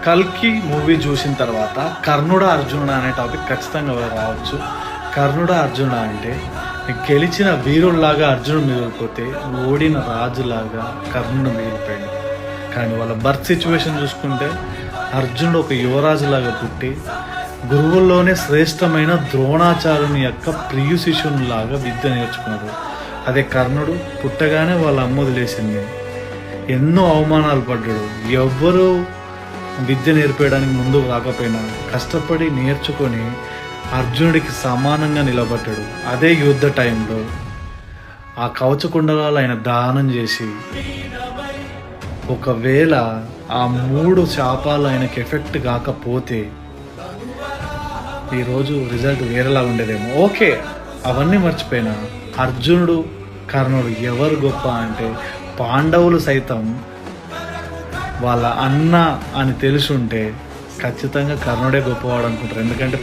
కల్కి మూవీ చూసిన తర్వాత కర్ణుడా అర్జునుడా అనే టాపిక్ ఖచ్చితంగా రావచ్చు. కర్ణుడా అర్జునుడా అంటే గెలిచిన వీరుల్లాగా అర్జునుడు మిగిలిపోతే ఓడిన రాజులాగా కర్ణుడు మిగిలిపోయాడు. కానీ వాళ్ళ బర్త్ సిచ్యువేషన్ చూసుకుంటే అర్జునుడు ఒక యువరాజులాగా పుట్టి గురువుల్లోనే శ్రేష్టమైన ద్రోణాచార్యుని యొక్క ప్రియ శిష్యునిలాగా విద్య నేర్చుకున్నాడు. అదే కర్ణుడు పుట్టగానే వాళ్ళ అమ్మ వదిలేసింది, ఎన్నో అవమానాలు పడ్డాడు. ఎవ్వరూ విద్య నేర్పేయడానికి ముందుకు రాకపోయినా కష్టపడి నేర్చుకొని అర్జునుడికి సమానంగా నిలబడ్డాడు. అదే యుద్ధ టైంలో ఆ కవచకుండలాలు ఆయన దానం చేసి ఒకవేళ ఆ 3 శాపాలు ఆయనకి ఎఫెక్ట్ కాకపోతే ఈరోజు రిజల్ట్ వేరేలా ఉండేదేమో. ఓకే, అవన్నీ మర్చిపోయినా అర్జునుడు కర్ణుడు ఎవరు గొప్ప అంటే పాండవులు సైతం వాళ్ళ అన్న అని తెలుసుంటే ఖచ్చితంగా కర్ణుడే గొప్పవాడు అనుకుంటారు. ఎందుకంటే